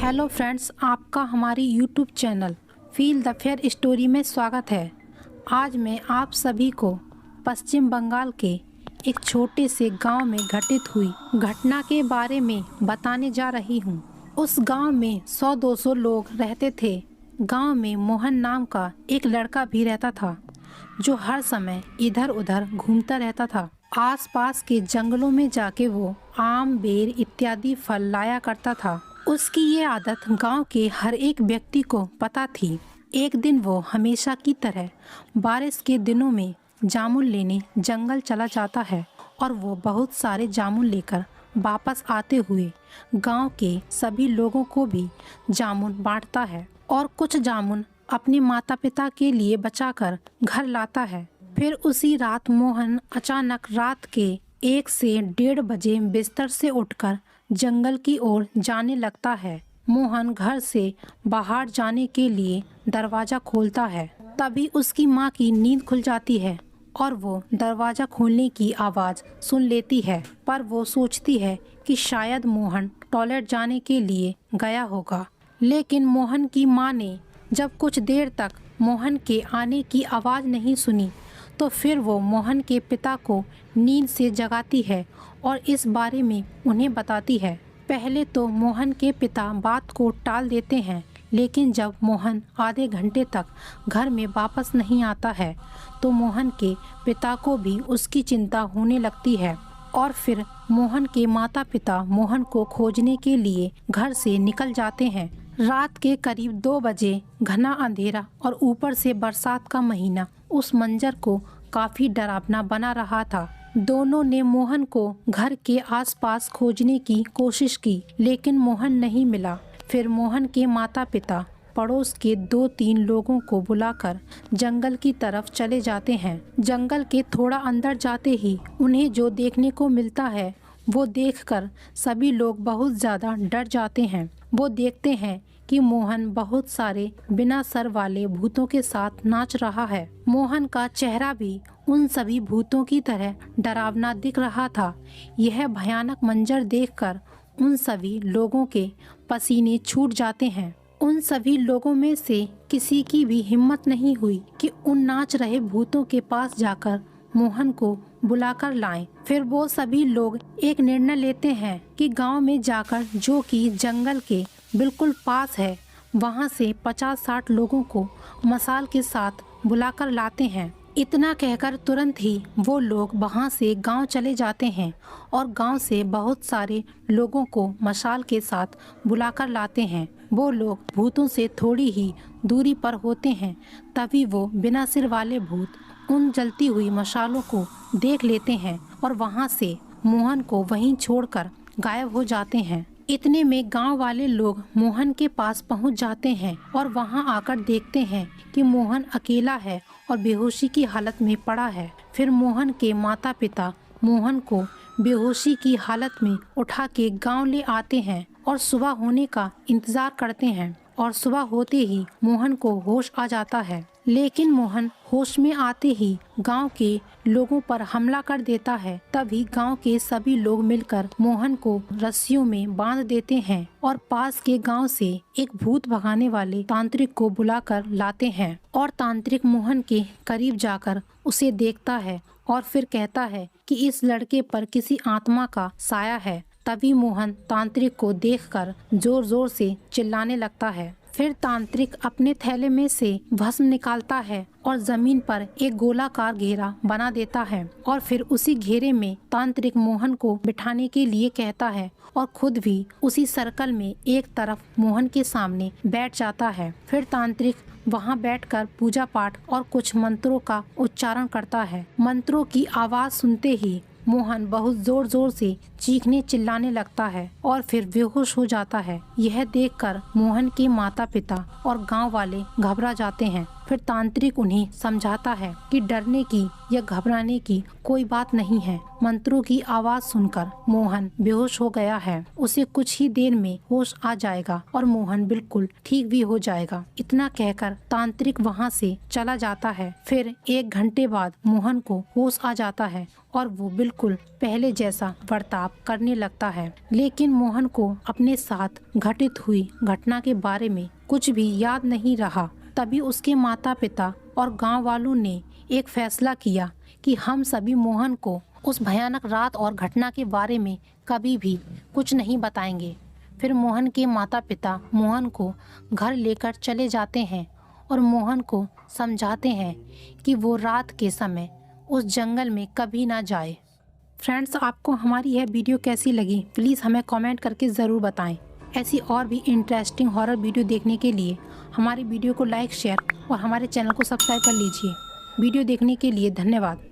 Hello friends, आपका हमारी YouTube channel feel the fair story में स्वागत है। आज मैं आप सभी को पश्चिम बंगाल के एक छोटे से गांव में घटित हुई घटना के बारे में बताने जा रही हूं। उस गांव में 100-200 लोग रहते थे। गांव में मोहन नाम का एक लड़का भी रहता था जो हर समय इधर उधर घूमता रहता था। आसपास के जंगलों में जाके वो आम, बेर इत्यादि फल लाया करता था। उसकी ये आदत गांव के हर एक व्यक्ति को पता थी। एक दिन वो हमेशा की तरह बारिश के दिनों में जामुन लेने जंगल चला जाता है और वो बहुत सारे जामुन लेकर वापस आते हुए गांव के सभी लोगों को भी जामुन बांटता है और कुछ जामुन अपने माता पिता के लिए बचाकर घर लाता है। फिर उसी रात मोहन अचानक रात के 1 से 1:30 बजे बिस्तर से उठकर जंगल की ओर जाने लगता है। मोहन घर से बाहर जाने के लिए दरवाजा खोलता है। तभी उसकी माँ की नींद खुल जाती है और वो दरवाजा खोलने की आवाज़ सुन लेती है, पर वो सोचती है कि शायद मोहन टॉयलेट जाने के लिए गया होगा। लेकिन मोहन की माँ ने जब कुछ देर तक मोहन के आने की आवाज़ नहीं सुनी तो फिर वो मोहन के पिता को नींद से जगाती है और इस बारे में उन्हें बताती है। पहले तो मोहन के पिता बात को टाल देते हैं, लेकिन जब मोहन आधे घंटे तक घर में वापस नहीं आता है तो मोहन के पिता को भी उसकी चिंता होने लगती है और फिर मोहन के माता पिता मोहन को खोजने के लिए घर से निकल जाते हैं। रात के करीब 2 बजे घना अंधेरा और ऊपर से बरसात का महीना उस मंजर को काफी डरावना बना रहा था। दोनों ने मोहन को घर के आसपास खोजने की कोशिश की, लेकिन मोहन नहीं मिला। फिर मोहन के माता पिता पड़ोस के 2-3 लोगों को बुलाकर जंगल की तरफ चले जाते हैं। जंगल के थोड़ा अंदर जाते ही उन्हें जो देखने को मिलता है वो देखकर सभी लोग बहुत ज़्यादा डर जाते हैं। वो देखते हैं कि मोहन बहुत सारे बिना सर वाले भूतों के साथ नाच रहा है। मोहन का चेहरा भी उन सभी भूतों की तरह डरावना दिख रहा था। यह भयानक मंजर देखकर उन सभी लोगों के पसीने छूट जाते हैं। उन सभी लोगों में से किसी की भी हिम्मत नहीं हुई कि उन नाच रहे भूतों के पास जाकर मोहन को बुलाकर लाएं। फिर वो सभी लोग एक निर्णय लेते हैं कि गांव में जाकर, जो कि जंगल के बिल्कुल पास है, वहां से 50-60 लोगों को मशाल के साथ बुलाकर लाते हैं। इतना कहकर तुरंत ही वो लोग वहां से गांव चले जाते हैं और गांव से बहुत सारे लोगों को मशाल के साथ बुलाकर लाते हैं। वो लोग भूतों से थोड़ी ही दूरी पर होते हैं। तभी वो बिना सिर वाले भूत उन जलती हुई मशालों को देख लेते हैं और वहां से मोहन को वहीं छोड़कर गायब हो जाते हैं। इतने में गांव वाले लोग मोहन के पास पहुंच जाते हैं और वहां आकर देखते हैं कि मोहन अकेला है और बेहोशी की हालत में पड़ा है। फिर मोहन के माता पिता मोहन को बेहोशी की हालत में उठा के गांव ले आते हैं और सुबह होने का इंतजार करते हैं और सुबह होते ही मोहन को होश आ जाता है। लेकिन मोहन होश में आते ही गांव के लोगों पर हमला कर देता है। तभी गांव के सभी लोग मिलकर मोहन को रस्सियों में बांध देते हैं और पास के गांव से एक भूत भगाने वाले तांत्रिक को बुलाकर लाते हैं और तांत्रिक मोहन के करीब जाकर उसे देखता है और फिर कहता है कि इस लड़के पर किसी आत्मा का साया है। तभी मोहन तांत्रिक को देखकर जोर जोर से चिल्लाने लगता है। फिर तांत्रिक अपने थैले में से भस्म निकालता है और जमीन पर एक गोलाकार घेरा बना देता है और फिर उसी घेरे में तांत्रिक मोहन को बिठाने के लिए कहता है और खुद भी उसी सर्कल में एक तरफ मोहन के सामने बैठ जाता है। फिर तांत्रिक वहां बैठकर पूजा पाठ और कुछ मंत्रों का उच्चारण करता है। मंत्रों की आवाज सुनते ही मोहन बहुत जोर जोर से चीखने चिल्लाने लगता है और फिर बेहोश हो जाता है। यह देखकर मोहन के माता पिता और गांव वाले घबरा जाते हैं फिर तांत्रिक उन्हें समझाता है कि डरने की या घबराने की कोई बात नहीं है। मंत्रों की आवाज सुनकर मोहन बेहोश हो गया है। उसे कुछ ही देर में होश आ जाएगा और मोहन बिल्कुल ठीक भी हो जाएगा। इतना कहकर तांत्रिक वहाँ से चला जाता है। फिर 1 घंटे बाद मोहन को होश आ जाता है और वो बिल्कुल पहले जैसा बर्ताव करने लगता है। लेकिन मोहन को अपने साथ घटित हुई घटना के बारे में कुछ भी याद नहीं रहा। तभी उसके माता पिता और गांव वालों ने एक फैसला किया कि हम सभी मोहन को उस भयानक रात और घटना के बारे में कभी भी कुछ नहीं बताएंगे। फिर मोहन के माता पिता मोहन को घर लेकर चले जाते हैं और मोहन को समझाते हैं कि वो रात के समय उस जंगल में कभी ना जाए। फ्रेंड्स, आपको हमारी यह वीडियो कैसी लगी प्लीज़ हमें कमेंट करके ज़रूर बताएं। ऐसी और भी इंटरेस्टिंग हॉरर वीडियो देखने के लिए हमारी वीडियो को लाइक, शेयर और हमारे चैनल को सब्सक्राइब कर लीजिए। वीडियो देखने के लिए धन्यवाद।